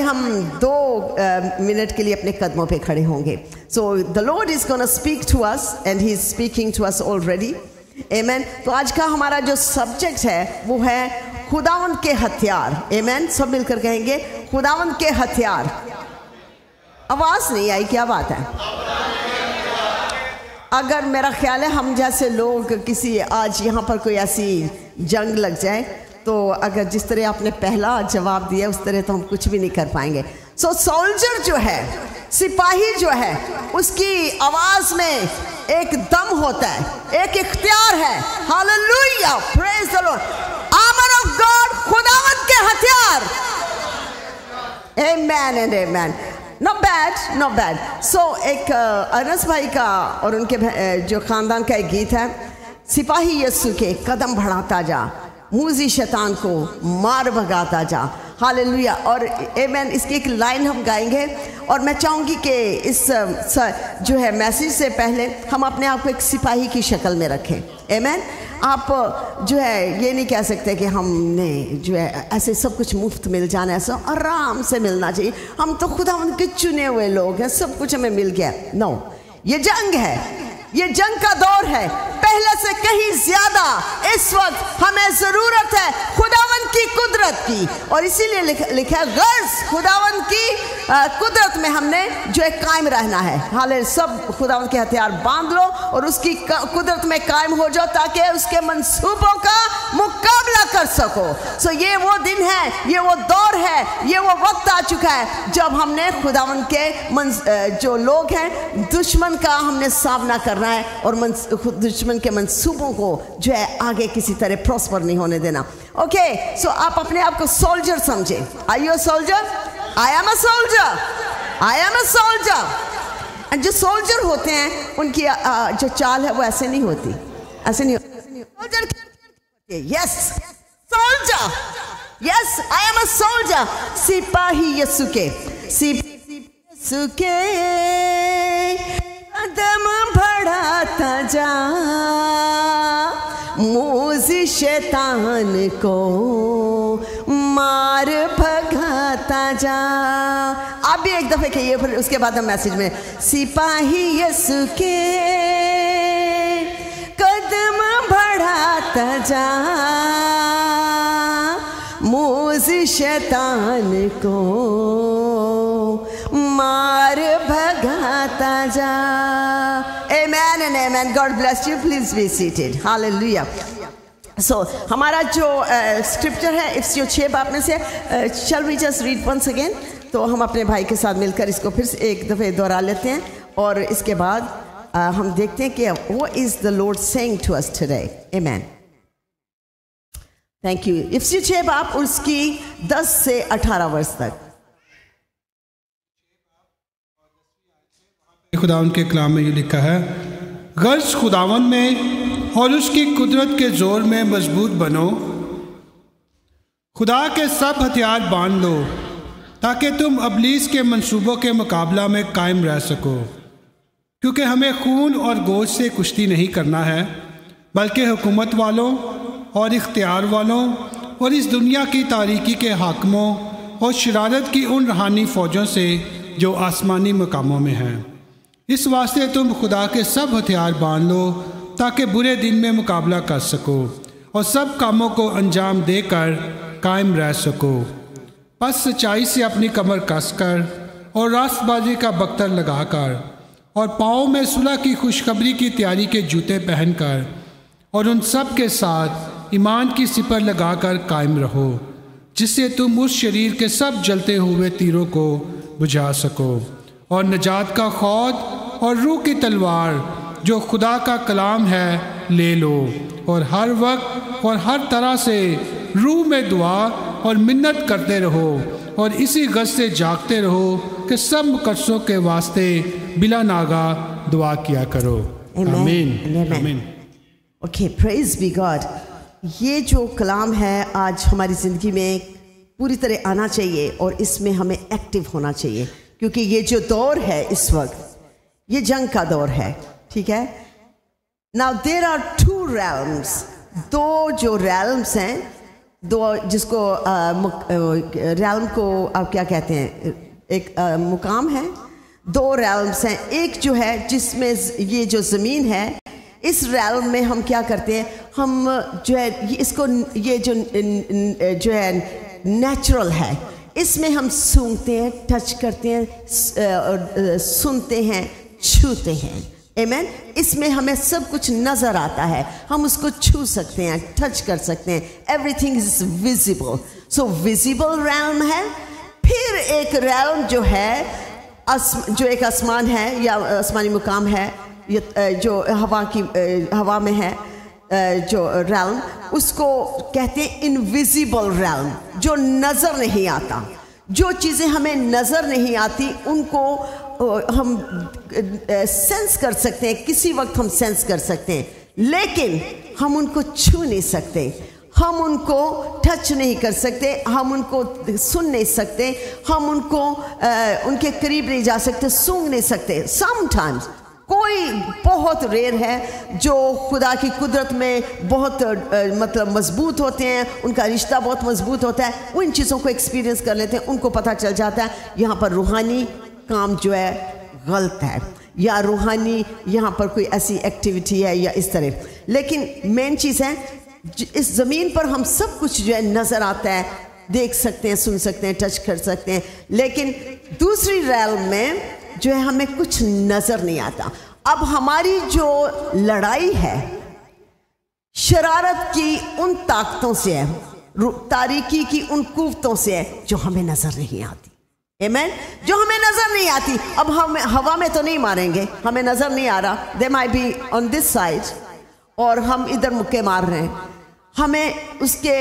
ہم 2 منٹ کے لیے اپنے قدموں پہ کھڑے ہوں گے. سو the Lord is going to speak to us and he is speaking to us already. Amen. تو آج کا ہمارا جو سبجیکٹ ہے وہ ہے خداوند کے ہتھیار. Amen. سب مل کر کہیں گے خداوند کے ہتھیار. آواز نہیں آئی, کیا بات ہے؟ اگر میرا خیال ہے ہم جیسے لوگ کسی آج یہاں پر کوئی ایسی جنگ لگ جائے تو اگر جس طرح آپ نے پہلا جواب دیا اس طرح تو ہم کچھ بھی نہیں کر پائیں گے. سو سولجر جو ہے, سپاہی جو ہے, اس کی آواز میں ایک دم ہوتا ہے, ایک اختیار ہے. Hallelujah, praise the Lord. Armour of God, خداوند کے ہتھیار. آمین اینڈ آمین. not bad. سو ایک انس بھائی کا اور ان کے جو خاندان کا ایک گیت ہے, سپاہی یسو کے قدم بڑھاتا جا, موذی شیطان کو مار بھگاتا جا. ہاللویا. اور آمین. اس کی ایک لائن ہم گائیں گے اور میں چاہوں گی کہ اس جو ہے میسیج سے پہلے ہم اپنے آپ کو ایک سپاہی کی شکل میں رکھیں. آمین. آپ جو ہے یہ نہیں کہہ سکتے کہ ہم نے جو ہے ایسے سب کچھ مفت مل جانا, ایسا آرام سے ملنا چاہیے. ہم تو خدا ان کے چنے ہوئے لوگ ہیں, سب کچھ ہمیں مل گیا. نو, یہ جنگ ہے, یہ جنگ کا دور ہے. پہلے سے کہیں زیادہ اس وقت ہمیں ضرورت ہے خداوند کی قدرت کی, اور اسی لیے لکھا ہے غرض خداوند کی قدرت میں ہم نے جو ہے قائم رہنا ہے. حالے سب خداوند کے ہتھیار باندھ لو اور اس کی قدرت میں قائم ہو جاؤ تاکہ اس کے منصوبوں کا مقابلہ کر سکو. سو یہ وہ دن ہے, یہ وہ دور ہے, یہ وہ وقت آ چکا ہے جب ہم نے خداوند کے جو لوگ ہیں دشمن کا ہم نے سامنا کرنا ہے اور دشمن کے منصوبوں کو جو ہے آگے کسی طرح پروسپر نہیں ہونے دینا. اوکے, سو آپ اپنے آپ کو سولجر سمجھیں. Are you a soldier? I am a soldier. I am a soldier. And جو سولجر ہوتے ہیں ان کی جو چال ہے وہ ایسے نہیں ہوتی, ایسے نہیں ہوتی. Soldier, yes soldier, yes I am a soldier. سپاہی یسو کے, یسو کے قدم بڑھاتا جا, موذی شیطان کو مار بھگاتا جا. آپ بھی ایک دفعہ کہیے, پھر اس کے بعد ہم میسیج میں سپاہی یسو کے قدم بڑھاتا جا, موذی شیطان کو مار بھگاتا جا. Amen and amen. God bless you. Please be seated. Hallelujah. So ہمارا جو اسکرپچر ہے اس جو 6 باب میں سے shall we just read once again. تو ہم اپنے بھائی کے ساتھ مل کر اس کو پھر ایک دفعہ دہرا لیتے ہیں اور اس کے بعد ہم دیکھتے ہیں کہ what is the Lord saying to us today. Amen. Thank you. افسی 6 باب اس کی 10 سے 18 ورس تک. خداوند کے کلام میں یہ لکھا ہے, غرض خداوند میں اور اس کی قدرت کے زور میں مضبوط بنو, خدا کے سب ہتھیار باندھ لو تاکہ تم ابلیس کے منصوبوں کے مقابلہ میں قائم رہ سکو. کیونکہ ہمیں خون اور گوشت سے کشتی نہیں کرنا ہے بلکہ حکومت والوں اور اختیار والوں اور اس دنیا کی تاریکی کے حاکموں اور شرارت کی ان روحانی فوجوں سے جو آسمانی مقاموں میں ہیں. اس واسطے تم خدا کے سب ہتھیار باندھ لو تاکہ برے دن میں مقابلہ کر سکو اور سب کاموں کو انجام دے کر قائم رہ سکو. پس سچائی سے اپنی کمر کس کر اور راست بازی کا بختر لگا کر اور پاؤں میں صلح کی خوشخبری کی تیاری کے جوتے پہن کر اور ان سب کے ساتھ ایمان کی سپر لگا کر قائم رہو, جس سے تم اس شریر کے سب جلتے ہوئے تیروں کو بجھا سکو اور نجات کا خود اور روح کی تلوار جو خدا کا کلام ہے لے لو, اور ہر وقت اور ہر طرح سے روح میں دعا اور منت کرتے رہو اور اسی غرض سے جاگتے رہو کہ سب مقدسوں کے واسطے بلا ناگا دعا کیا کرو. آمین. آمین. Okay, praise be God. یہ جو کلام ہے آج ہماری زندگی میں پوری طرح آنا چاہیے اور اس میں ہمیں ایکٹیو ہونا چاہیے, کیونکہ یہ جو دور ہے اس وقت یہ جنگ کا دور ہے. ٹھیک ہے. Now there are 2 realms. 2 جو realms ہیں दो जिसको realm को आप क्या कहते हैं, एक मुकाम है, दो realms हैं. एक जो है जिसमें ये जो ज़मीन है, इस realm में हम क्या करते हैं, हम जो है इसको ये जो है नेचुरल है, इसमें हम सूंघते हैं, टच करते हैं, सुनते हैं, छूते हैं. आमेन. इसमें हमें सब कुछ नज़र आता है, हम उसको छू सकते हैं, टच कर सकते हैं. Everything is visible. So visible realm है. फिर एक रैल्म जो है जो एक आसमान है या आसमानी मुकाम है, जो हवा में है, जो रैल्म, उसको कहते हैं इनविजिबल रैल्म, जो नज़र नहीं आता. जो चीज़ें हमें नज़र नहीं आती उनको हम सेंस कर सकते हैं, किसी वक्त हम सेंस कर सकते हैं, लेकिन हम उनको छू नहीं सकते, हम उनको टच नहीं कर सकते, हम उनको सुन नहीं सकते, हम उनको उनके करीब नहीं जा सकते, सूंघ नहीं सकते. समटाइम्स कोई बहुत रेयर है जो खुदा की कुदरत में बहुत मतलब मजबूत होते हैं, उनका रिश्ता बहुत मजबूत होता है, वो इन चीज़ों को एक्सपीरियंस कर लेते हैं, उनको पता चल जाता है यहाँ पर रूहानी काम जो है गलत है, या रूहानी यहाँ पर कोई ऐसी एक्टिविटी है या इस तरह. लेकिन मेन चीज़ है, इस ज़मीन पर हम सब कुछ जो है नज़र आता है, देख सकते हैं, सुन सकते हैं, टच कर सकते हैं, लेकिन दूसरी रैल्म में जो है हमें कुछ नज़र नहीं आता. अब हमारी जो लड़ाई है शरारत की उन ताकतों से है, तारीकी की उन कुव्वतों से है जो हमें नज़र नहीं आती. आमेन. जो हमें नज़र नहीं आती. अब हम हवा में तो नहीं मारेंगे, हमें नज़र नहीं आ रहा, they might be on this side, और हम इधर मुक्के मार रहे हैं, हमें उसके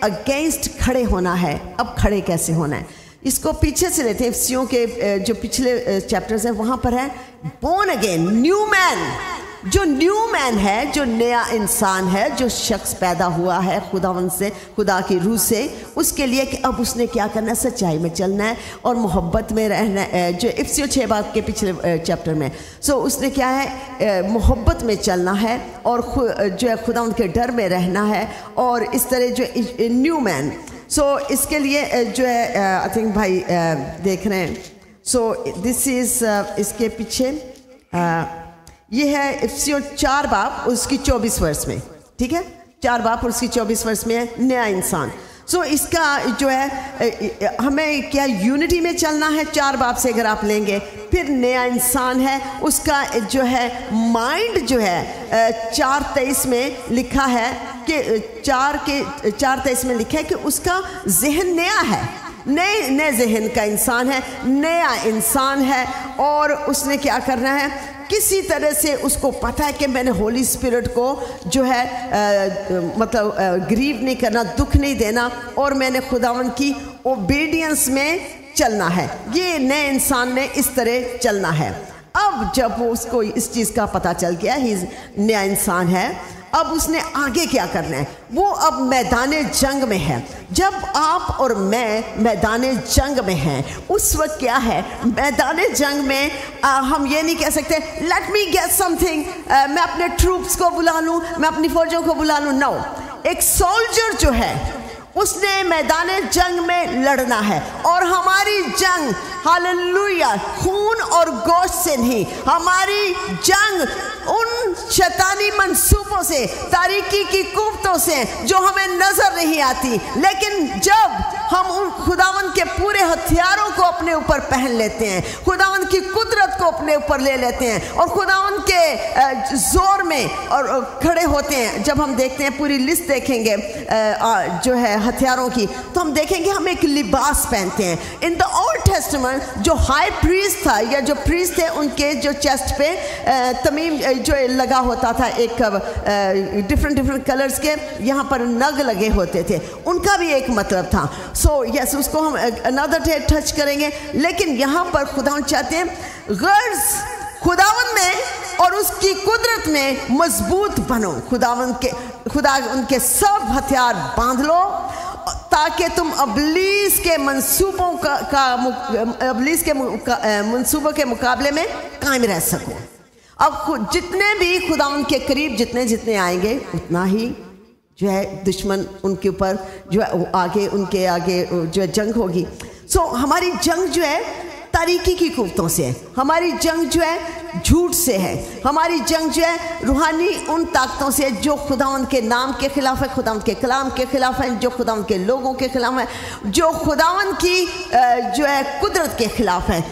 अगेंस्ट खड़े होना है. अब खड़े कैसे होना है, इसको पीछे से लेते हैं. इफिसियों के जो पिछले चैप्टर्स हैं वहाँ पर है बोर्न अगेन, न्यू मैन. जो न्यू मैन है, जो नया इंसान है, जो शख्स पैदा हुआ है खुदावन से, खुदा की रूह से, उसके लिए कि अब उसने क्या करना है, सच्चाई में चलना है और मोहब्बत में रहना है. जो इफिसियों 6 बाब के पिछले चैप्टर में, सो उसने क्या है, मोहब्बत में चलना है और जो है खुदावन के डर में रहना है, और इस तरह जो न्यू मैन. सो इसके लिए जो है आई थिंक भाई देख रहे हैं. सो दिस इज़ इसके पीछे ये है इफिसियों 4 बाब उसकी 24 वर्ष में. ठीक है, 4 बाब और उसकी 24 वर्ष में है नया इंसान. सो इसका जो है हमें क्या यूनिटी में चलना है. 4 बाब से अगर आप लेंगे, फिर नया इंसान है, उसका जो है माइंड जो है 4:23 में लिखा है कि 4:23 में लिखा है कि उसका जहन नया है, नए जहन का इंसान है, नया इंसान है, और उसने क्या करना है, किसी तरह से उसको पता है कि मैंने होली स्पिरिट को जो है मतलब ग्रीव नहीं करना, दुख नहीं देना, और मैंने खुदावन की ओबीडियंस में चलना है. ये नए इंसान ने इस तरह चलना है. अब जब वो उसको इस चीज़ का पता चल गया, ही नया इंसान है, अब उसने आगे क्या करना है, वो अब मैदाने जंग में है. जब आप और मैं मैदाने जंग में हैं, उस वक्त क्या है, मैदाने जंग में हम ये नहीं कह सकते लेट मी गेट समथिंग, मैं अपने ट्रूप्स को बुला लूँ, मैं अपनी फौजों को बुला लूँ. नो, एक सोल्जर जो है उसने मैदाने जंग में लड़ना है, और हमारी जंग हालेलुया खून और गोश्त से नहीं, हमारी जंग उन शैतानी मंसूबों से, तारीकी की कुव्वतों से जो हमें नजर नहीं आती, लेकिन जब हम उन खुदावन के पूरे हथियारों को अपने ऊपर पहन लेते हैं, खुदावन की कुदरत को अपने ऊपर ले लेते हैं और खुदावन के जोर में और खड़े होते हैं. जब हम देखते हैं, पूरी लिस्ट देखेंगे जो है हथियारों की, तो हम देखेंगे हम एक लिबास पहनते हैं. इन द ओल्ड टेस्टामेंट जो हाई प्रीस्ट था या जो प्रीस्ट थे, उनके जो चेस्ट पे तमीम जो लगा होता था, एक डिफरेंट कलर्स के यहाँ पर नग लगे होते थे, उनका भी एक मतलब था. सो यस, उसको हम अनदर डे टच करेंगे, लेकिन यहाँ पर खुदावन चाहते हैं गर्ज खुदावन में और उसकी कुदरत में मजबूत बनो. खुदा उनके सब हथियार बांध लो, ताकि तुम अबलीस के मंसूबों अबलीस के मंसूबों के मुकाबले में कायम रह सको. अब जितने भी खुदावन के करीब जितने आएंगे, उतना ही जो है दुश्मन उनके ऊपर जो है आगे उनके आगे जो है जंग होगी। सो हमारी जंग जो है तारीकी की कुव्वतों से है, हमारी जंग जो है झूठ से है, हमारी जंग जो है रूहानी उन ताकतों से है जो खुदावंद के नाम के खिलाफ है, खुदावंद के कलाम के खिलाफ है, जो खुदावंद के लोगों के खिलाफ है, जो खुदावंद की जो है कुदरत के खिलाफ है।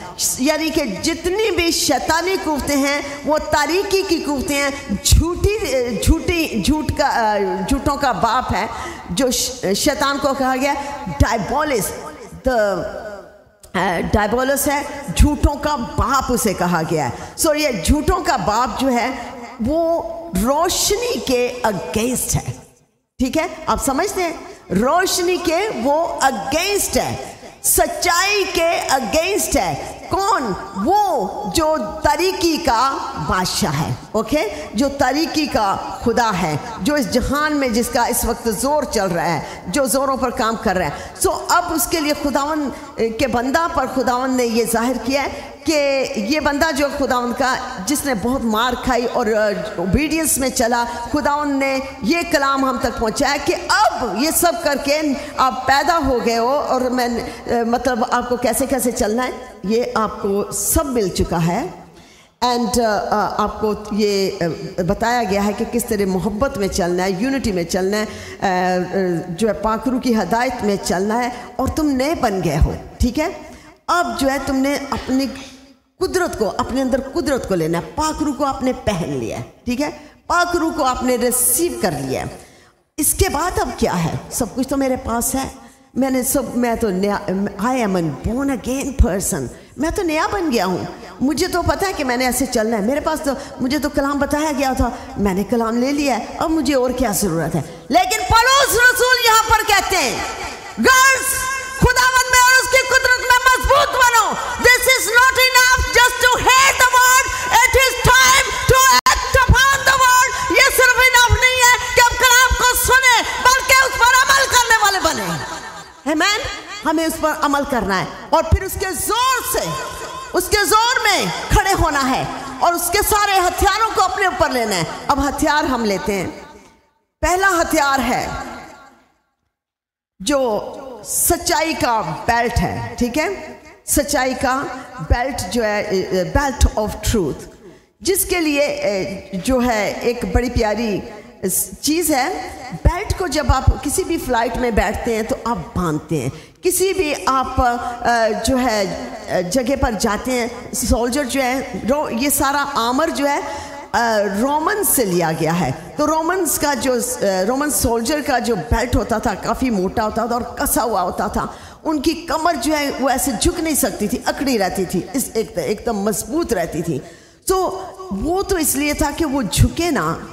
यानी कि जितनी भी शैतानी कुव्वतें हैं वो तारीकी की कुव्वतें हैं, झूठों का बाप है, जो शैतान को कहा गया डायबोलिस, डायबोलस है, झूठों का बाप उसे कहा गया है। सो ये झूठों का बाप जो है वो रोशनी के अगेंस्ट है, ठीक है, आप समझते हैं, रोशनी के वो अगेंस्ट है, सच्चाई के अगेंस्ट है। कौन? वो जो तारीकी का बादशाह है, ओके, जो तारीकी का खुदा है, जो इस जहान में जिसका इस वक्त जोर चल रहा है, जो जोरों पर काम कर रहा है। सो अब उसके लिए खुदावन के बंदा पर खुदावन ने ये जाहिर किया है कि ये बंदा जो खुदावन का जिसने बहुत मार खाई और ओबीडियंस में चला, खुदावन ने ये कलाम हम तक पहुंचाया कि अब ये सब करके आप पैदा हो गए हो और मैं मतलब आपको कैसे कैसे चलना है ये आपको सब मिल चुका है। एंड आपको ये बताया गया है कि किस तरह मोहब्बत में चलना है, यूनिटी में चलना है, जो है पाकरू की हदायत में चलना है, और तुम नए बन गए हो, ठीक है। अब जो है तुमने अपनी कुदरत को, अपने अंदर कुदरत को लेना है, पाकरू को आपने पहन लिया है, ठीक है, पाकरू को आपने रिसीव कर लिया है। इसके बाद अब क्या है? सब कुछ तो मेरे पास है, मैं तो नया, I am an born again person, मैं तो नया बन गया हूँ, मुझे तो पता है कि मैंने ऐसे चलना है, मेरे पास तो मुझे तो कलाम बताया गया था, मैंने कलाम ले लिया है, अब मुझे और क्या ज़रूरत है। लेकिन पौलुस रसूल यहाँ पर कहते हैं, गर्ल्स खुदावंद में और उसकी कुदरत में मजबूत बनो। This is not enough just to hate the word, it is time to act upon the word. ये सिर्फ इनफ नहीं है कि आप कलाम को सुने, बल्कि उस पर अमल करने वाले बने। आमीन। हमें उस पर अमल करना है और फिर उसके जोर से, उसके जोर में खड़े होना है और उसके सारे हथियारों को अपने ऊपर लेना है। अब हथियार हम लेते हैं। पहला हथियार है जो सच्चाई का बेल्ट है, ठीक है, सच्चाई का बेल्ट जो है, बेल्ट ऑफ ट्रूथ, जिसके लिए जो है एक बड़ी प्यारी चीज़ है। बेल्ट को जब आप किसी भी फ्लाइट में बैठते हैं तो आप बांधते हैं, किसी भी आप जो है जगह पर जाते हैं, सोल्जर जो है, ये सारा आर्मर जो है रोमन से लिया गया है। तो रोमन्स का जो रोमन सोल्जर का जो बेल्ट होता था काफ़ी मोटा होता था और कसा हुआ होता था, उनकी कमर जो है वो ऐसे झुक नहीं सकती थी, अकड़ी रहती थी, एकदम मजबूत रहती थी। तो वो तो इसलिए था कि वो झुके ना,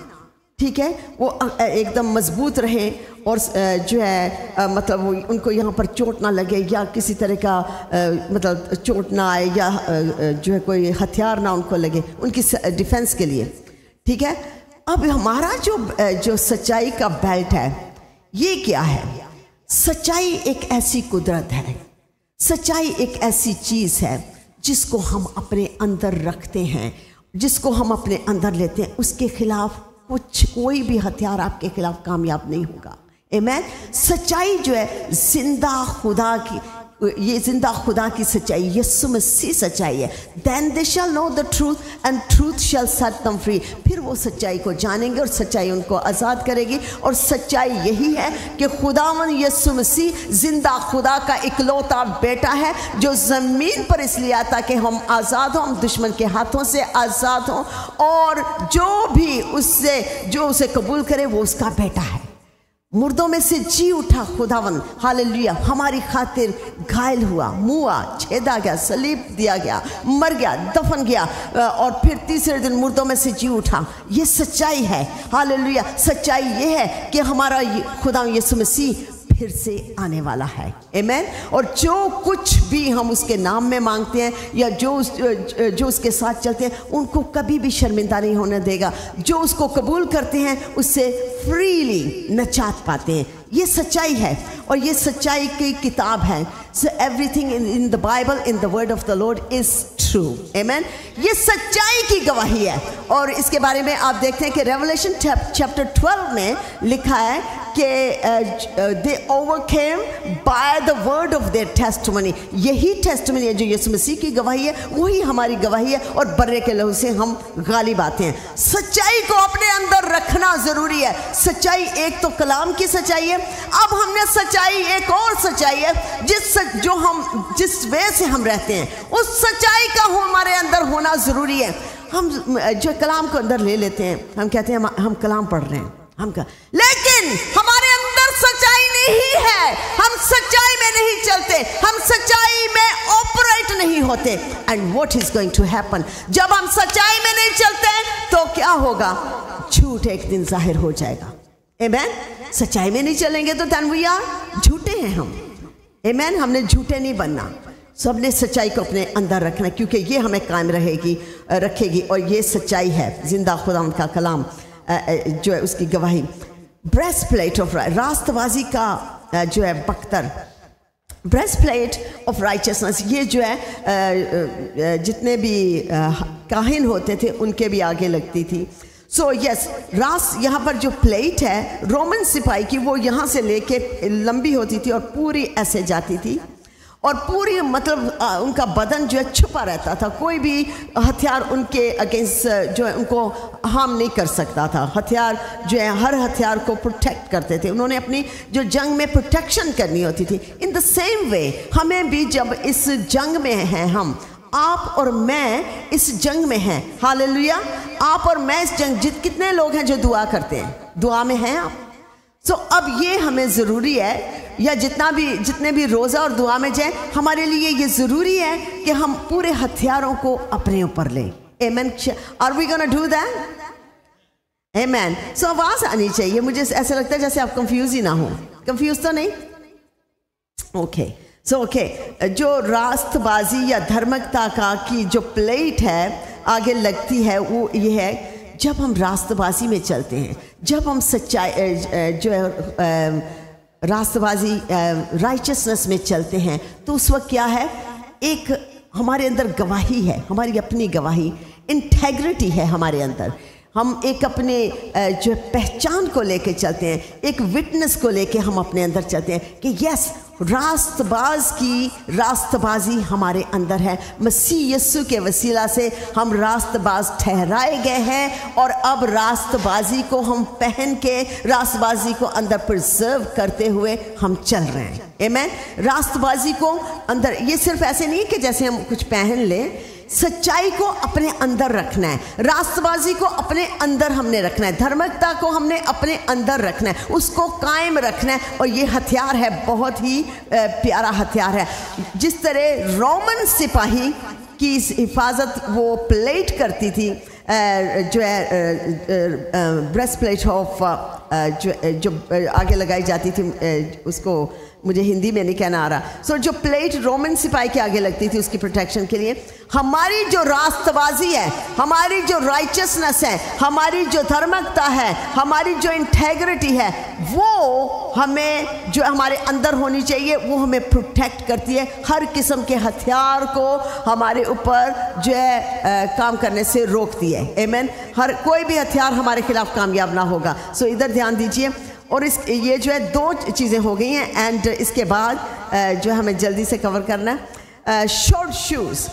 ठीक है, वो एकदम मजबूत रहे और जो है मतलब उनको यहाँ पर चोट ना लगे या किसी तरह का मतलब चोट ना आए या जो है कोई हथियार ना उनको लगे, उनकी डिफेंस के लिए, ठीक है। अब हमारा जो सच्चाई का बेल्ट है ये क्या है? सच्चाई एक ऐसी कुदरत है, सच्चाई एक ऐसी चीज़ है जिसको हम अपने अंदर रखते हैं, जिसको हम अपने अंदर लेते हैं, उसके खिलाफ कोई भी हथियार आपके खिलाफ कामयाब नहीं होगा। आमीन। सच्चाई जो है जिंदा खुदा की, ये जिंदा खुदा की सच्चाई, यीशु मसीह सच्चाई है। Then they shall know the truth and truth shall set them free। फिर वो सच्चाई को जानेंगे और सच्चाई उनको आज़ाद करेगी। और सच्चाई यही है कि खुदावन यीशु मसीह जिंदा खुदा का इकलौता बेटा है जो ज़मीन पर इसलिए आता कि हम आज़ाद हों, हम दुश्मन के हाथों से आज़ाद हों, और जो भी जो उसे कबूल करे वो उसका बेटा है। मुर्दों में से जी उठा खुदावन, हालेलुया, हमारी खातिर घायल हुआ, मुआ, छेदा गया, सलीब दिया गया, मर गया, दफन गया और फिर तीसरे दिन मुर्दों में से जी उठा। ये सच्चाई है, हालेलुया। सच्चाई ये है कि हमारा खुदा यीशु मसीह फिर से आने वाला है। आमीन। और जो कुछ भी हम उसके नाम में मांगते हैं या जो उसके साथ चलते हैं उनको कभी भी शर्मिंदा नहीं होने देगा। जो उसको कबूल करते हैं उससे फ्रीली नजात पाते हैं। ये सच्चाई है और ये सच्चाई की किताब है। So everything in the Bible, in the word of the Lord is true. Amen. ये सच्चाई की गवाही है और इसके बारे में आप देखते हैं कि रेवलेशन चैप्टर 12 में लिखा है कि they overcame by the word of their testimony. यही टेस्टिमनी है जो यीशु मसीह की गवाही है, वही हमारी गवाही है, और बर्रे के लहू से हम गालिब आते हैं। सच्चाई को अपने अंदर रखना ज़रूरी है। सच्चाई एक तो कलाम की सच्चाई है, अब हमने सच्चाई, एक और सच्चाई है जिस वे से हम रहते हैं, उस सच्चाई का हमारे अंदर होना ज़रूरी है। हम जो कलाम को अंदर ले लेते हैं, हम कहते हैं हम कलाम पढ़ रहे हैं, लेकिन हमारे अंदर सच्चाई नहीं है, हम सच्चाई में नहीं चलते, हम सच्चाई में ऑपरेट नहीं होते। And what is going to happen, जब हम सच्चाई में नहीं चलते तो क्या होगा? झूठ एक दिन जाहिर हो जाएगा। आमेन। सच्चाई में नहीं चलेंगे तो देन वी आर झूठे हैं हम। आमेन। हमने झूठे नहीं बनना, सबने सच्चाई को अपने अंदर रखना, क्योंकि ये हमें कायम रखेगी और ये सच्चाई है, जिंदा खुदा का कलाम जो है उसकी गवाही। ब्रेस्ट प्लेट ऑफ रास्तबाजी का जो है बख्तर, ब्रेस्ट प्लेट ऑफ राइचसनेस, ये जो है जितने भी काहिन होते थे उनके भी आगे लगती थी। सो यस, यहाँ पर जो प्लेट है रोमन सिपाही की, वो यहाँ से लेके लंबी होती थी और पूरी ऐसे जाती थी, और पूरी मतलब उनका बदन जो है छुपा रहता था, कोई भी हथियार उनके अगेंस्ट जो है उनको हार्म नहीं कर सकता था। हथियार जो है हर हथियार को प्रोटेक्ट करते थे, उन्होंने अपनी जो जंग में प्रोटेक्शन करनी होती थी। इन द सेम वे हमें भी जब इस जंग में हैं, हम आप और मैं इस जंग में हैं, हालेलुया, आप और मैं इस जंग, कितने लोग हैं जो दुआ करते हैं, दुआ में हैं आप? सो अब ये हमें ज़रूरी है, या जितने भी रोज़ा और दुआ में जाए, हमारे लिए ये ज़रूरी है कि हम पूरे हथियारों को अपने ऊपर लें। Amen. Are we gonna do that? Amen. So आवाज़ आनी चाहिए। मुझे ऐसा लगता है जैसे आप कंफ्यूज ही ना हो। कंफ्यूज तो नहीं? ओके। सो जो रास्तबाजी या धर्मकता का की जो प्लेट है आगे लगती है, वो ये है, जब हम रास्तबाजी में चलते हैं, जब हम सच्चाई जो है रास्तबाजी राइचसनेस में चलते हैं, तो उस वक्त क्या है? एक हमारे अंदर गवाही है, हमारी अपनी गवाही, इंटेग्रिटी है हमारे अंदर। हम एक अपने जो पहचान को लेके चलते हैं, एक विटनेस को लेके हम अपने अंदर चलते हैं कि यस, रास्तबाज की रास्तबाजी हमारे अंदर है। मसीह यीशु के वसीला से हम रास्तबाज ठहराए गए हैं, और अब रास्तबाजी को हम पहन के रास्तबाजी को अंदर प्रिजर्व करते हुए हम चल रहे हैं। आमेन। रास्तबाजी को अंदर, ये सिर्फ ऐसे नहीं है कि जैसे हम कुछ पहन लें, सच्चाई को अपने अंदर रखना है, रास्तबाजी को अपने अंदर हमने रखना है, धर्मकता को हमने अपने अंदर रखना है, उसको कायम रखना है। और ये हथियार है, बहुत ही प्यारा हथियार है। जिस तरह रोमन सिपाही की हिफाजत वो प्लेट करती थी, जो है ब्रेस्ट प्लेट ऑफ जो आगे लगाई जाती थी, उसको मुझे हिंदी में नहीं कहना आ रहा। सो जो प्लेट रोमन सिपाही के आगे लगती थी उसकी प्रोटेक्शन के लिए, हमारी जो रास्तबाजी है, हमारी जो राइचसनेस है, हमारी जो धर्मकता है, हमारी जो इंटेग्रिटी है, वो हमें जो हमारे अंदर होनी चाहिए, वो हमें प्रोटेक्ट करती है, हर किस्म के हथियार को हमारे ऊपर जो है काम करने से रोकती है। आमेन। हर कोई भी हथियार हमारे खिलाफ कामयाब ना होगा। सो इधर ध्यान दीजिए। और ये जो है दो चीज़ें हो गई हैं, एंड इसके बाद जो हमें जल्दी से कवर करना है, शॉर्ट शूज़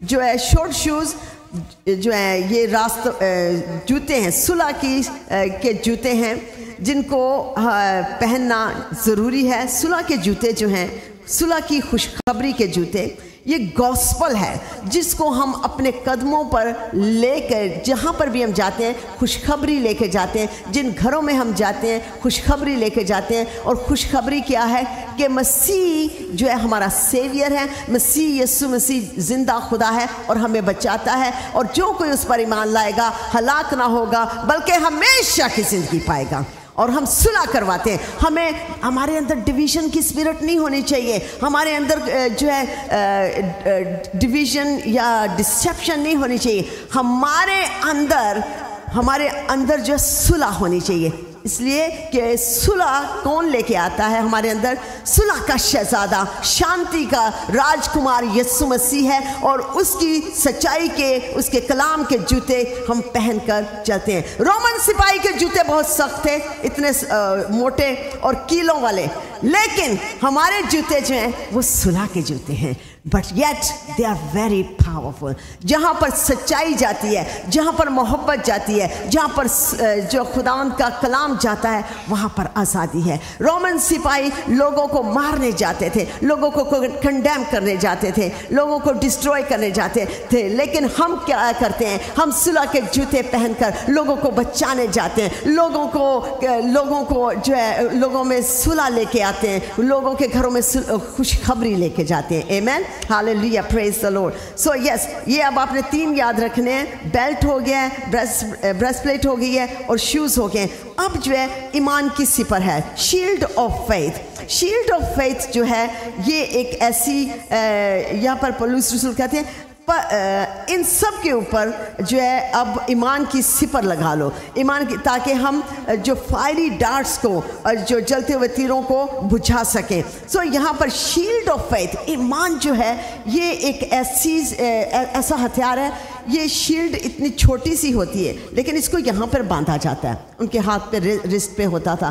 जो है, शॉर्ट शूज़ जो है ये जूते हैं, सुलह के जूते हैं, जिनको पहनना ज़रूरी है। सुलह के जूते जो हैं, सुलह की खुशखबरी के जूते, ये गॉस्पल है जिसको हम अपने कदमों पर लेकर जहाँ पर भी हम जाते हैं खुशखबरी लेके जाते हैं। जिन घरों में हम जाते हैं खुशखबरी लेके जाते हैं। और खुशखबरी क्या है कि मसीह जो है हमारा सेवियर है, मसीह यीशु मसीह जिंदा खुदा है और हमें बचाता है, और जो कोई उस पर ईमान लाएगा हलाक ना होगा बल्कि हमेशा की जिंदगी पाएगा। और हम सुलह करवाते हैं। हमारे अंदर डिवीज़न की स्पिरिट नहीं होनी चाहिए, हमारे अंदर जो है डिवीज़न या डिसेप्शन नहीं होनी चाहिए, हमारे अंदर जो सुलह होनी चाहिए। اس لیے کہ صلح کون لے کے آتا ہے ہمارے اندر؟ صلح کا شہزادہ، شانتی کا راجکمار یسوع مسیح ہے، اور اس کی سچائی کے، اس کے کلام کے جوتے ہم پہن کر چلتے ہیں۔ رومن سپاہی کے جوتے بہت سخت تھے، اتنے موٹے اور کیلوں والے، لیکن ہمارے جوتے جو ہیں وہ صلح کے جوتے ہیں، but yet they are very powerful. جہاں پر سچائی جاتی ہے، جہاں پر محبت جاتی ہے، جہاں پر جو خداوند کا کلام جاتا ہے، وہاں پر آزادی ہے۔ رومن سپاہی لوگوں کو مارنے جاتے تھے، لوگوں کو کنڈیم کرنے جاتے تھے، لوگوں کو ڈسٹروائے کرنے جاتے تھے، لیکن ہم کیا کرتے ہیں؟ ہم صلح کے جوتے پہن کر لوگوں کو بچانے جاتے ہیں، لوگوں کو جو ہے لوگوں میں صلح لے کے آتے ہیں، لوگوں کے گھروں میں خوشخبری لے کے جاتے ہیں۔ آمین، ہاللیلویہ، پریز دی لارڈ۔ سو یس، یہ اب آپ نے 3 یاد رکھنے ہیں، بیلٹ ہو گیا ہے، بریسٹ پلیٹ ہو گئی ہے، اور شوز ہو گئے ہیں۔ اب جو ہے ایمان کی سپر ہے، shield of faith. Shield of faith جو ہے یہ ایک ایسی یہاں پر پولس رسول کہتے ہیں ان سب کے اوپر جو ہے اب ایمان کی سپر لگا لو، ایمان کی، تاکہ ہم جو فائری ڈارٹس کو اور جو جلتے ہوئے تیروں کو بجھا سکیں۔ سو یہاں پر شیلڈ آف فیتھ، ایمان جو ہے یہ ایک ایسا ہتھیار ہے۔ یہ شیلڈ اتنی چھوٹی سی ہوتی ہے، لیکن اس کو یہاں پر باندھا جاتا ہے، ان کے ہاتھ پہ رسٹ پہ ہوتا تھا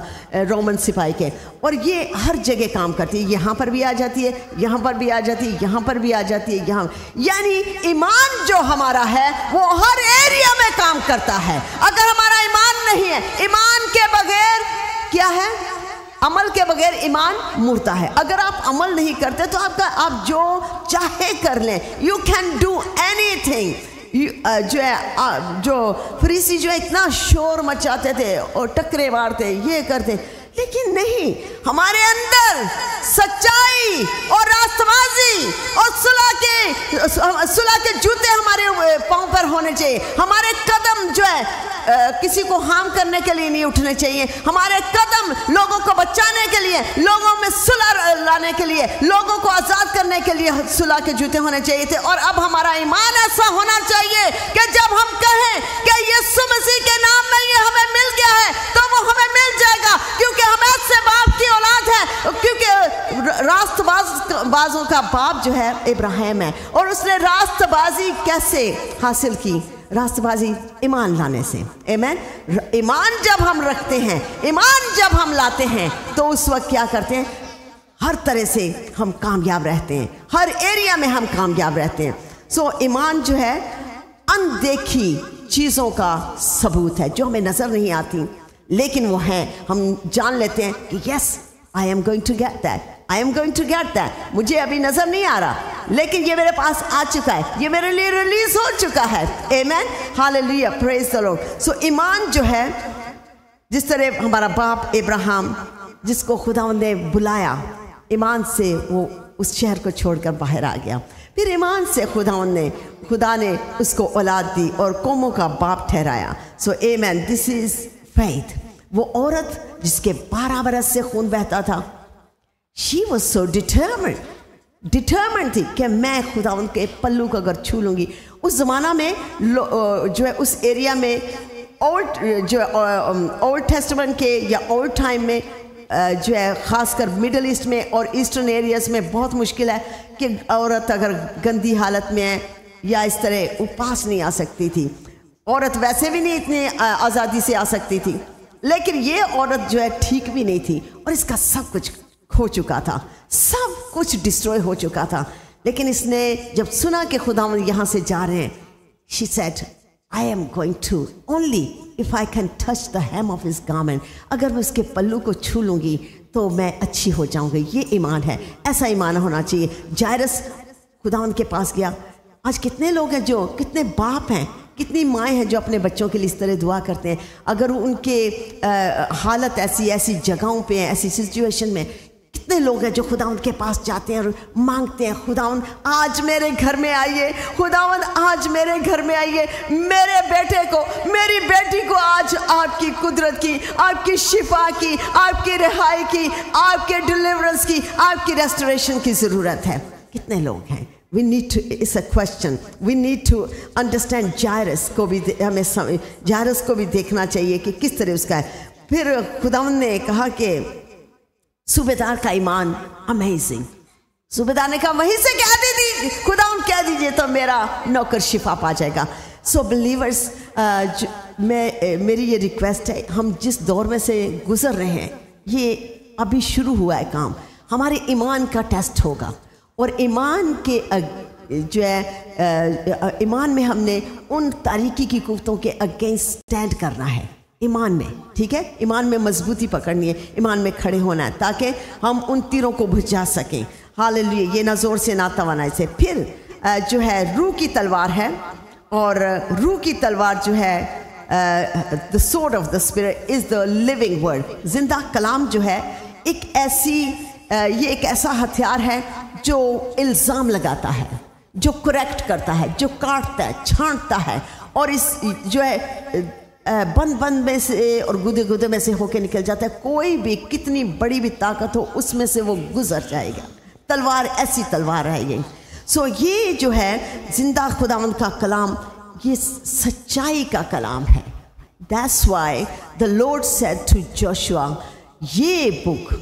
رومن سپاہی کے، اور یہ ہر جگہ کام کرتی ہے۔ یہاں پر بھی آ جاتی ہے، یہاں پر بھی آ جاتی ہے، یہاں پر بھی آ جاتی ہے، یہاں، یعنی ایمان جو ہمارا ہے وہ ہر ایریا میں کام کرتا ہے۔ اگر ہمارا ایمان نہیں ہے، ایمان کے بغیر کیا ہے؟ عمل کے بغیر ایمان مردہ ہے۔ اگر آپ عمل نہیں کرتے تو آپ جو چاہے کر لیں، you can do any thing. جو ہے جو فریسی جو ہے اتنا شور مچاتے تھے اور ٹکرے مارتے، یہ کرتے، لیکن نہیں، ہمارے اندر سچائی اور راست بازی اور صلح کے جوتے ہمارے پاؤں پر ہونے چاہیے۔ ہمارے قدم جو ہے کسی کو ہارم کرنے کے لیے نہیں اٹھنے چاہیے، ہمارے قدم لوگوں کو بچانے کے لیے، لوگوں میں صلح لانے کے لیے، لوگوں کو آزاد کرنے کے لیے صلح کے جوتے ہونے چاہیے تھے۔ اور اب ہمارا ایمان ایسا ہونا چاہیے کہ جب ہم کہیں کہ یسوع مسیح کے نام میں یہ ہمیں مل گیا ہے تو وہ ہمیں مل جائے گا، کیونکہ ہم ایسے باپ کی اولاد ہیں، کیونکہ راست بازوں کا باپ جو ہے ابراہیم ہے، اور اس نے راست بازی کیسے حاصل کی؟ راست بازی ایمان لانے سے۔ آمین۔ ایمان جب ہم رکھتے ہیں، ایمان جب ہم لاتے ہیں، تو اس وقت کیا کرتے ہیں؟ ہر طرح سے ہم کامیاب رہتے ہیں، ہر ایریا میں ہم کامیاب رہتے ہیں۔ سو ایمان جو ہے اندیکھی چیزوں کا ثبوت ہے، جو ہمیں نظر نہیں آتی لیکن وہ ہیں، ہم جان لیتے ہیں کہ yes I'm going to get that, I'm going to get that. مجھے ابھی نظر نہیں آ رہا لیکن یہ میرے پاس آ چکا ہے، یہ میرے لیے ریلیز ہو چکا ہے۔ آمین، ہاللیلویہ، پریز دی لارڈ۔ سو ایمان جو ہے، جس طرح ہمارا باپ ابراہیم جس کو خداوند نے بلایا، ایمان سے وہ اس شہر کو چھوڑ کر باہر آ گیا، پھر ایمان سے خدا نے اس کو اولاد دی اور قوموں کا باپ ٹھہرایا۔ سو آمین، دس از فیتھ۔ وہ عورت جس کے 12 برس سے خون بہتا تھا، she was so determined تھی کہ میں خداوند کے پلو کو اگر چھو لوں گی۔ اس زمانہ میں جو ہے اس ایریا میں اولڈ ٹیسٹمنٹ کے یا اولڈ ٹائم میں جو ہے خاص کر مڈل ایسٹ میں اور ایسٹرن ایریاز میں بہت مشکل ہے کہ عورت اگر گندی حالت میں ہے یا اس طرح وہ پاس نہیں آ سکتی تھی۔ عورت ویسے بھی نہیں اتنی آزادی سے آ سکتی تھی، لیکن یہ عورت جو ہے ٹھیک بھی نہیں تھی، اور اس کا سب کچھ کھو چکا تھا، سب کچھ ڈسٹروائے ہو چکا تھا۔ لیکن اس نے جب سنا کہ خداوند یہاں سے جا رہے ہیں، she said I am going to only if I can touch the hem of his garment، اگر میں اس کے پلو کو چھو لوں گی تو میں اچھی ہو جاؤں گی۔ یہ ایمان ہے، ایسا ایمان ہونا چاہیے۔ جائرس خداوند کے پاس گیا۔ آج کتنے لوگ ہیں جو، کتنے باپ ہیں، کتنی مائیں ہیں جو اپنے بچوں کے لیے اس طرح دعا کرتے ہیں، اگر ان کے حالت ایسی جگہوں پہ ہیں، ایسی سچویشن میں، کتنے لوگ ہیں جو خداوند کے پاس جاتے ہیں اور مانگتے ہیں، خداوند آج میرے گھر میں آئیے، خداوند آج میرے گھر میں آئیے، میرے بیٹے کو، میری بیٹی کو آج آپ کی قدرت کی، آپ کی شفا کی، آپ کی رہائی کی، آپ کے ڈیلیورنس کی، آپ کی ریسٹوریشن کی ضرورت ہے۔ کتنے لوگ ہیں؟ We need to, it's a question, we need to understand gyrus کو بھی، ہمیں جائرس کو بھی دیکھنا چاہیے کہ کس طرح اس کا ہے۔ پھر خداوند نے کہا کہ صوبیدار کا ایمان امیزنگ. صوبیدار نے کہا وہیں سے کہہ دی خداوند کہہ دیجئے تو میرا نوکر شفا پا جائے گا. سو بلیورز میری یہ ریکویسٹ ہے, ہم جس دور میں سے گزر رہے ہیں یہ ابھی شروع ہوا ہے کام, ہمارے ایمان کا ٹیسٹ ہوگا, اور ایمان کے جو ہے ایمان میں ہم نے ان تاریکی کی قوتوں کے اگینسٹ اسٹینڈ کرنا ہے ایمان میں, ٹھیک ہے, ایمان میں مضبوطی پکڑنی ہے, ایمان میں کھڑے ہونا ہے تاکہ ہم ان تیروں کو بجھا سکیں. ہاللیلویا. یہ نہ زور سے نہ توانائی سے. پھر جو ہے روح کی تلوار ہے, اور روح کی تلوار جو ہے the sword of the spirit is the living word. زندہ کلام جو ہے ایک ایسی یہ ایک ایسا ہتھیار ہے جو الزام لگاتا ہے, جو کریکٹ کرتا ہے, جو کاٹتا ہے, چھانٹتا ہے, اور اس جو ہے بند میں سے اور گودے میں سے ہو کے نکل جاتا ہے. کوئی بھی کتنی بڑی بھی طاقت ہو اس میں سے وہ گزر جائے گا. تلوار ایسی تلوار ہے یہ. سو یہ جو ہے زندہ خداوند کا کلام یہ سچائی کا کلام ہے. That's why the Lord said to Joshua, یہ بک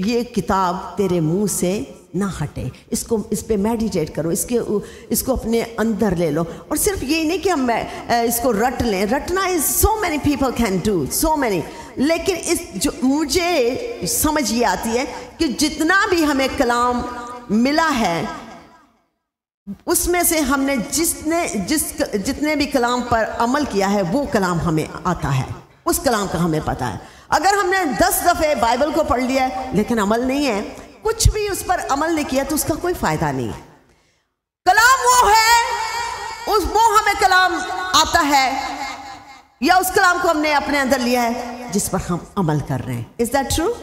یہ کتاب تیرے منہ سے نہ ہٹے, اس پہ میڈیٹیٹ کرو, اس کو اپنے اندر لے لو. اور صرف یہی نہیں کہ ہم اس کو رٹ لیں, رٹنا is so many people can do so many, لیکن جو مجھے سمجھ یہ آتی ہے کہ جتنا بھی ہمیں کلام ملا ہے اس میں سے ہم نے جتنے بھی کلام پر عمل کیا ہے وہ کلام ہمیں آتا ہے, اس کلام کا ہمیں پتا ہے. اگر ہم نے 10 دفعے بائبل کو پڑھ لیا ہے لیکن عمل نہیں ہے, کچھ بھی اس پر عمل نہیں کیا تو اس کا کوئی فائدہ نہیں ہے. کلام وہ ہے, وہ ہمیں کلام آتا ہے یا اس کلام کو ہم نے اپنے اندر لیا ہے جس پر ہم عمل کر رہے ہیں. Is that true?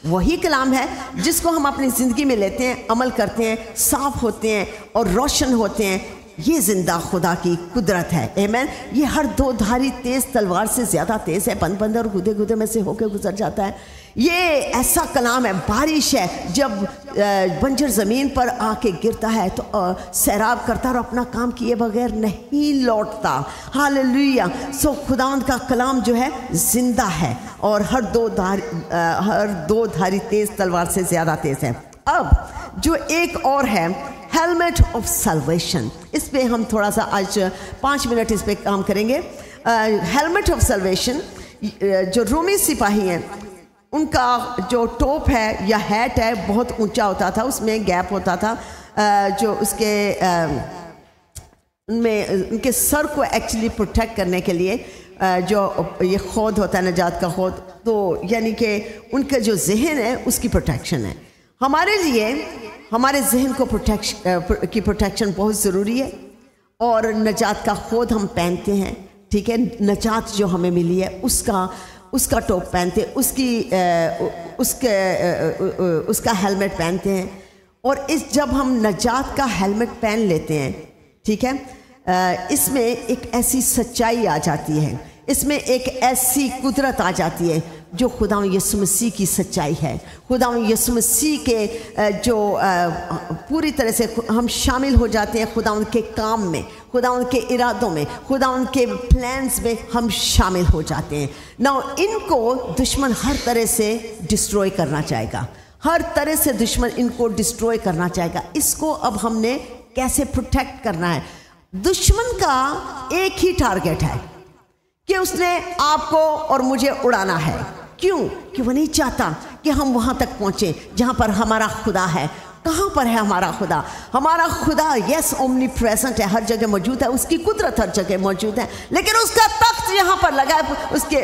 وہی کلام ہے جس کو ہم اپنی زندگی میں لیتے ہیں, عمل کرتے ہیں, صاف ہوتے ہیں اور روشن ہوتے ہیں. یہ زندہ خدا کی قدرت ہے. آمین. یہ ہر 2 دھاری تیز تلوار سے زیادہ تیز ہے, بند اور گودے میں سے ہو کے گزر جاتا ہے. یہ ایسا کلام ہے, بارش ہے جب بنجر زمین پر آ کے گرتا ہے تو سیراب کرتا اور اپنا کام کیے بغیر نہیں لوٹتا. ہاللیلویا. سو خداوند کا کلام جو ہے زندہ ہے اور ہر 2 دھاری تیز تلوار سے زیادہ تیز ہے. اب جو ایک اور ہے ہیلمٹ آف سلویشن, اس پہ ہم تھوڑا سا آج 5 منٹ اس پہ کام کریں گے. ہیلمٹ آف سلویشن, جو رومی سپاہی ہیں ان کا جو ٹوپ ہے یا ہیٹ ہے بہت اونچا ہوتا تھا, اس میں گیپ ہوتا تھا, جو اس کے ان کے سر کو ایکچولی پروٹیکٹ کرنے کے لیے جو یہ خود ہوتا ہے نجات کا خود, تو یعنی کہ ان کا جو ذہن ہے اس کی پروٹیکشن ہے. ہمارے لیے ہمارے ذہن کو کی پروٹیکشن بہت ضروری ہے, اور نجات کا خود ہم پہنتے ہیں, ٹھیک ہے. نجات جو ہمیں ملی ہے اس کا ٹوپ پہنتے ہیں, اس کا ہیلمٹ پہنتے ہیں. اور جب ہم نجات کا ہیلمٹ پہن لیتے ہیں, ٹھیک ہے, اس میں ایک ایسی سچائی آ جاتی ہے, اس میں ایک ایسی قدرت آ جاتی ہے جو خداوند یسوع مسیح کی سچائی ہے. خداوند یسوع مسیح کے جو پوری طرح سے ہم شامل ہو جاتے ہیں خداوند کے کام میں, خداوند کے ارادوں میں, خداوند کے پلانز میں ہم شامل ہو جاتے ہیں. ناؤ ان کو دشمن ہر طرح سے ڈسٹروائے کرنا چاہے گا, ہر طرح سے دشمن ان کو ڈسٹروائے کرنا چاہے گا. اس کو اب ہم نے کیسے پروٹیکٹ کرنا ہے؟ دشمن کا ایک ہی ٹارگٹ ہے کہ اس نے آپ کو اور مجھے اڑانا ہے. کیوں؟ کہ وہ نہیں چاہتا کہ ہم وہاں تک پہنچیں جہاں پر ہمارا خدا ہے. کہاں پر ہے ہمارا خدا؟ ہمارا خدا یس اومنی پریزنٹ ہے, ہر جگہ موجود ہے, اس کی قدرت ہر جگہ موجود ہے, لیکن اس کا تخت یہاں پر لگا ہے. اس کے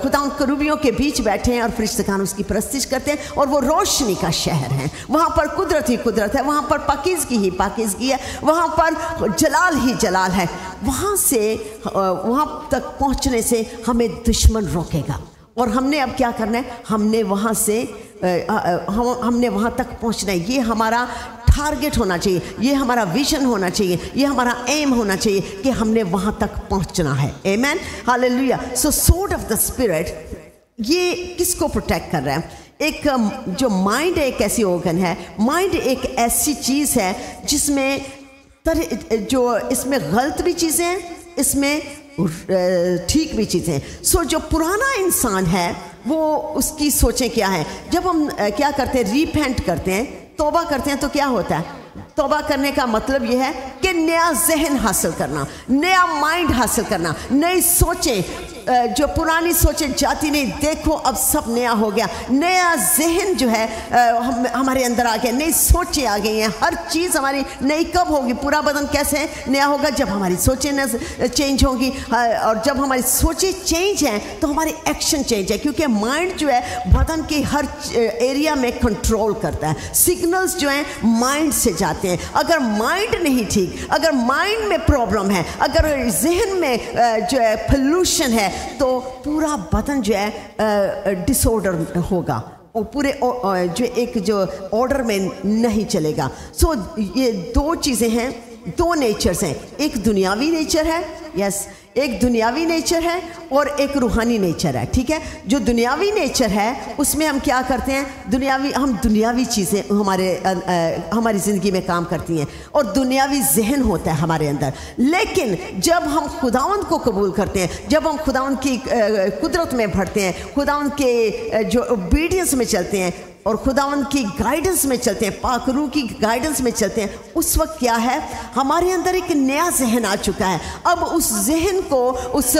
خدا کروبیوں کے بیچ بیٹھے ہیں اور فرشتگان اس کی پرستش کرتے ہیں, اور وہ روشنی کا شہر ہے. وہاں پر قدرت ہی قدرت ہے, وہاں پر پاکیزگی ہی پاکیزگی ہے, وہاں پر جلال ہی جلال ہے. وہاں تک پہنچنے سے ہمیں دشمن روکے گا. اور ہم نے اب کیا کرنا ہے؟ ہم نے وہاں تک پہنچنا ہے. یہ ہمارا ٹارگٹ ہونا چاہیے, یہ ہمارا ویژن ہونا چاہیے, یہ ہمارا ایم ہونا چاہیے کہ ہم نے وہاں تک پہنچنا ہے. آمین. ہاللیلویا. سو سورڈ آف دا اسپرٹ یہ کس کو پروٹیکٹ کر رہا ہے؟ ایک جو مائنڈ ایک ایسی آرگن ہے, مائنڈ ایک ایسی چیز ہے جس میں جو اس میں غلط بھی چیزیں ہیں, اس میں ठीक भी चीज़ें। सो जो पुराना इंसान है वो उसकी सोचें क्या है। जब हम क्या करते हैं, रिपेंट करते हैं, तौबा करते हैं, तो क्या होता है? तौबा करने का मतलब यह है कि नया जहन हासिल करना, नया माइंड हासिल करना, नई सोचें, जो पुरानी सोचें जाती नहीं, देखो अब सब नया हो गया, नया जहन जो है हमारे अंदर आ गया, नई सोचें आ गई हैं, हर चीज़ हमारी नई कब होगी? पूरा बदन कैसे नया होगा? जब हमारी सोचें चेंज होंगी, और जब हमारी सोचें चेंज हैं तो हमारे एक्शन चेंज है, क्योंकि माइंड जो है बदन के हर एरिया में कंट्रोल करता है। सिग्नल्स जो हैं माइंड से जाते हैं। अगर माइंड नहीं ठीक, अगर माइंड में प्रॉब्लम है, अगर जहन में जो है पोल्यूशन है, तो पूरा बदन जो है डिसऑर्डर होगा और पूरे जो एक जो ऑर्डर में नहीं चलेगा। सो ये दो चीज़ें हैं, दो नेचर्स हैं, एक दुनियावी नेचर है, यस, एक दुनियावी नेचर है और एक रूहानी नेचर है। ठीक है, जो दुनियावी नेचर है उसमें हम क्या करते हैं, हम दुनियावी चीज़ें हमारी ज़िंदगी में काम करती हैं और दुनियावी जहन होता है हमारे अंदर। लेकिन जब हम खुदावंद को कबूल करते हैं, जब हम खुदावंद की कुदरत में बढ़ते हैं, खुदावंद के जो ओबीडियंस में चलते हैं और खुदावंद की गाइडेंस में चलते हैं, पाक रूह की गाइडेंस में चलते हैं, उस वक्त क्या है, हमारे अंदर एक नया जहन आ चुका है। अब उस जहन को, उस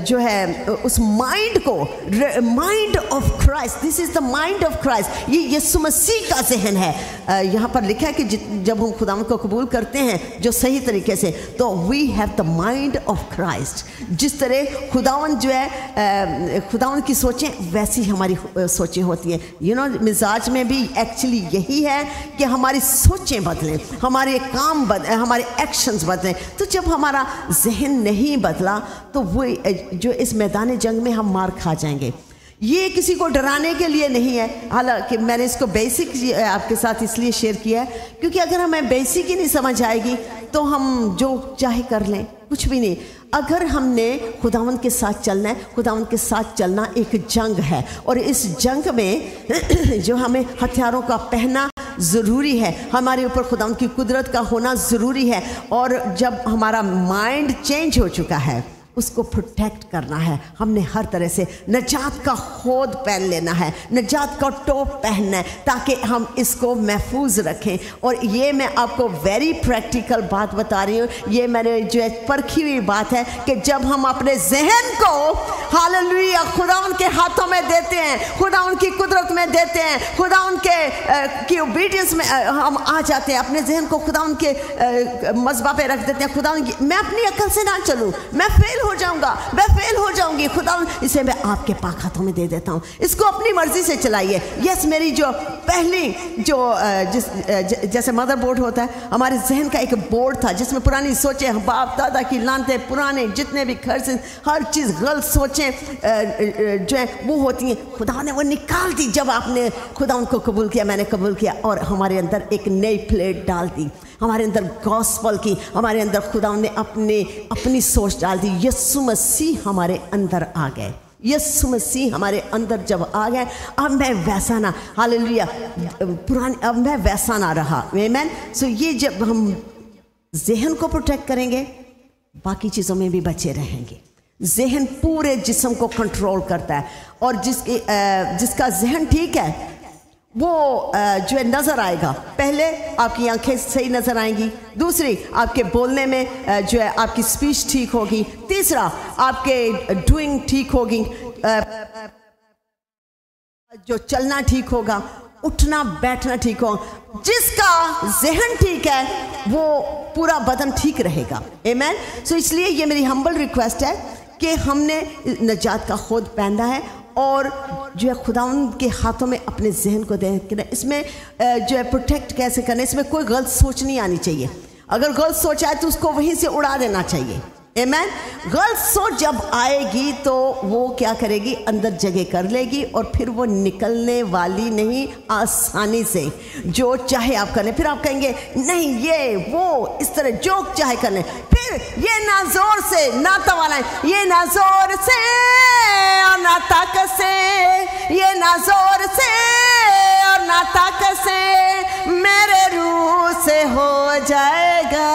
जो है उस माइंड को, mind of Christ, this is the mind of Christ, ये यीशु मसीह का जहन है। यहाँ पर लिखा है कि जब हम खुदावंद को कबूल करते हैं जो सही तरीके से, तो we have the mind of Christ. जिस तरह खुदावंद जो है, खुदावंद की सोचें वैसी हमारी सोचें होती हैं। मिजाज में भी एक्चुअली यही है कि हमारी सोचें बदलें, हमारे काम बदलें, हमारे एक्शंस बदलें। तो जब हमारा जहन नहीं बदला तो वो जो इस मैदान जंग में हम मार खा जाएंगे। ये किसी को डराने के लिए नहीं है, हालांकि मैंने इसको बेसिक आपके साथ इसलिए शेयर किया है क्योंकि अगर हमें बेसिक ही नहीं समझ आएगी तो हम जो चाहे कर लें, कुछ भी नहीं। अगर हमने खुदावंद के साथ चलना है, खुदावंद के साथ चलना एक जंग है और इस जंग में जो हमें हथियारों का पहनना ज़रूरी है, हमारे ऊपर खुदावंद की कुदरत का होना ज़रूरी है। और जब हमारा माइंड चेंज हो चुका है, उसको प्रोटेक्ट करना है। हमने हर तरह से नजात का खोद पहन लेना है, नजात का टोप पहनना है ताकि हम इसको महफूज रखें। और ये मैं आपको वेरी प्रैक्टिकल बात बता रही हूँ, ये मेरे जो परखी हुई बात है कि जब हम अपने जहन को हालेलुया खुदावंद के हाथों में देते हैं, खुदावंद की कुदरत में देते हैं, खुदावंद की ओबीडियंस में हम आ जाते हैं, अपने जहन को खुदावंद के मज़बा पे रख देते हैं। खुदावंद की, मैं अपनी अकल से ना चलूँ, मैं फेल हो जाऊंगा, मैं फेल हो जाऊंगी, खुदावंद इसे मैं आपके पाक हाथों में दे देता हूँ, इसको अपनी मर्जी से चलाइए। यस, मेरी जो पहली जो जैसे मदर बोर्ड होता है, हमारे जहन का एक बोर्ड था जिसमें पुरानी सोचें, बाप दादा की लानते, पुराने जितने भी खर्च, हर चीज़ गलत सोचें जो है वो होती हैं, खुदा ने वो निकाल दी। जब आपने खुदावंद को कबूल किया, मैंने कबूल किया, और हमारे अंदर एक नई प्लेट डाल दी, हमारे अंदर गॉस्पल की, हमारे अंदर खुदावंद ने अपनी सोच डाल दी। यीशु मसीह हमारे अंदर आ गए, यीशु मसीह हमारे अंदर जब आ गए, अब मैं वैसा ना, हालेलुया, अब मैं वैसा ना रहा। आमीन। सो ये जब हम जहन को प्रोटेक्ट करेंगे, बाकी चीज़ों में भी बचे रहेंगे। जहन पूरे जिस्म को कंट्रोल करता है और जिसका जहन ठीक है वो जो है नज़र आएगा। पहले आपकी आंखें सही नज़र आएंगी, दूसरी आपके बोलने में जो है आपकी स्पीच ठीक होगी, तीसरा आपके डूइंग ठीक होगी, जो चलना ठीक होगा, उठना बैठना ठीक होगा। जिसका जहन ठीक है वो पूरा बदन ठीक रहेगा। आमीन। सो इसलिए ये मेरी हम्बल रिक्वेस्ट है कि हमने नजात का खोद पहना है और जो है खुदावंद के हाथों में अपने जहन को देना, इसमें जो है प्रोटेक्ट कैसे करना, इसमें कोई गलत सोच नहीं आनी चाहिए। अगर गलत सोच आए तो उसको वहीं से उड़ा देना चाहिए। आमीन। गलत सोच जब आएगी तो वो क्या करेगी, अंदर जगह कर लेगी और फिर वो निकलने वाली नहीं आसानी से। जो चाहे आप कर लें, फिर आप कहेंगे नहीं ये वो इस तरह जो चाहे कर लें, फिर ये ना जोर से ना तवाना, ये ना जोर से और ना ताकत से, ये ना जोर से और ना ताकत से, मेरे रूह से हो जाएगा।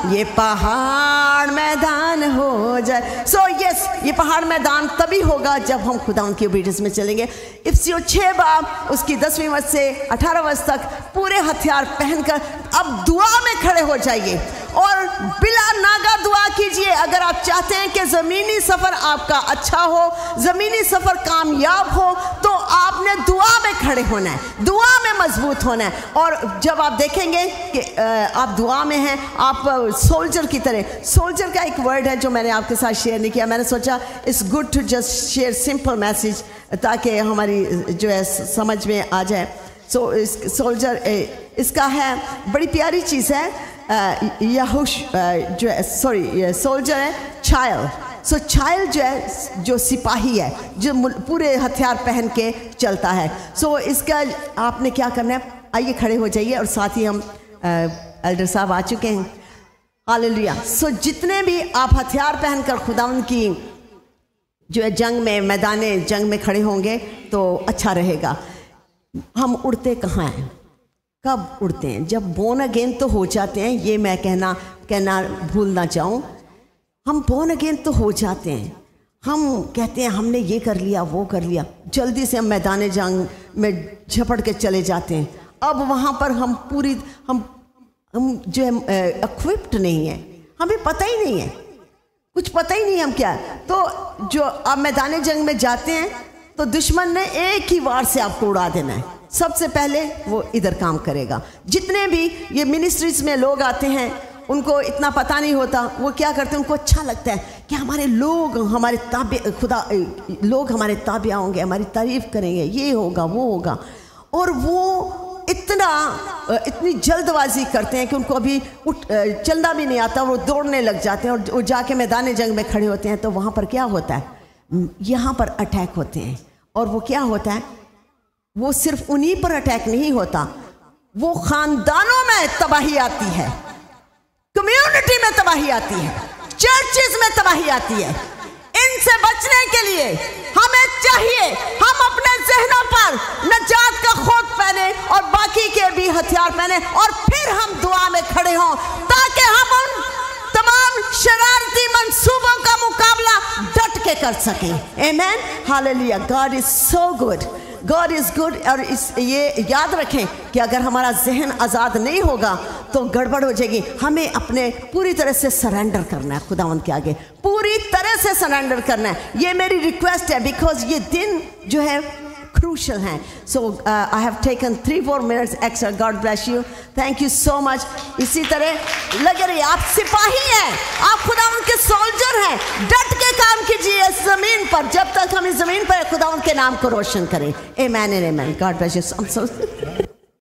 ये पहाड़ पहाड़ मैदान हो जाए। सो यस, ये पहाड़ मैदान तभी होगा जब हम खुदा उनकी ओबीडियंस में चलेंगे। इफ्सियों 6 बाब उसकी 10वीं वच से 18 वच तक पूरे हथियार पहनकर अब दुआ में खड़े हो जाइए और बिला नागा दुआ कीजिए। अगर आप चाहते हैं कि ज़मीनी सफ़र आपका अच्छा हो, ज़मीनी सफ़र कामयाब हो, तो आपने दुआ में खड़े होना है, दुआ में मजबूत होना है। और जब आप देखेंगे कि आप दुआ में हैं, आप सोल्जर की तरह, सोल्जर का एक वर्ड है जो मैंने आपके साथ शेयर नहीं किया। मैंने सोचा it's good to just share simple message ताकि हमारी जो है समझ में आ जाए। सो सोल्जर इसका है, बड़ी प्यारी चीज़ है। यहोश जो है, सॉरी सोल्जर है चाइल्ड। सो चाइल्ड जो है, जो सिपाही है, जो पूरे हथियार पहन के चलता है। सो इसका आपने क्या करना है, आइए खड़े हो जाइए। और साथ ही हम एल्डर साहब आ चुके हैं, हालेलुया। सो जितने भी आप हथियार पहनकर खुदावन की जो है जंग में, मैदाने जंग में खड़े होंगे तो अच्छा रहेगा। हम उड़ते कहाँ हैं, कब उड़ते हैं? जब बोर्न अगेन तो हो जाते हैं, ये मैं कहना भूल ना जाऊं। हम बोर्न अगेन तो हो जाते हैं, हम कहते हैं हमने ये कर लिया, वो कर लिया, जल्दी से हम मैदान जंग में झपट के चले जाते हैं। अब वहाँ पर हम जो है इक्विप्ड नहीं है, हमें पता ही नहीं है, कुछ पता ही नहीं हम क्या। तो जो आप मैदान जंग में जाते हैं तो दुश्मन ने एक ही वार से आपको उड़ा देना है। सबसे पहले वो इधर काम करेगा। जितने भी ये मिनिस्ट्रीज में लोग आते हैं उनको इतना पता नहीं होता, वो क्या करते हैं, उनको अच्छा लगता है कि हमारे लोग हमारे ताबे, खुदा लोग हमारे ताबिया होंगे, हमारी तारीफ करेंगे, ये होगा वो होगा। और वो इतनी जल्दबाजी करते हैं कि उनको अभी चलना भी नहीं आता, वो दौड़ने लग जाते हैं और वो जाके मैदान जंग में खड़े होते हैं। तो वहाँ पर क्या होता है, यहाँ पर अटैक होते हैं। और वो क्या होता है, वो सिर्फ उन्हीं पर अटैक नहीं होता, वो खानदानों में तबाही आती है, कम्युनिटी में तबाही आती है, चर्चेस में तबाही आती है। इनसे बचने के लिए हमें चाहिए हम अपने ज़हनों पर नजात का खोत पहने और बाकी के भी हथियार पहने और फिर हम दुआ में खड़े हों ताकि हम उन तमाम शरारती मंसूबों का मुकाबला डट के कर सकें। आमीन, hallelujah. God is so good, God is good. और ये याद रखें कि अगर हमारा जहन आज़ाद नहीं होगा तो गड़बड़ हो जाएगी। हमें अपने पूरी तरह से सरेंडर करना है खुदावंद के आगे, पूरी तरह से सरेंडर करना है। ये मेरी रिक्वेस्ट है, बिकॉज ये दिन जो है क्रूशल हैं। So I have taken 3-4 minutes extra. God bless you, thank you so much. इसी तरह लगे रहिए, आप सिपाही हैं, आप खुदावंद के सोल्जर हैं। डट के काम कीजिए इस ज़मीन पर, जब तक हम इस ज़मीन पर खुदावंद के नाम को रोशन करें। आमीन, आमीन। God bless you.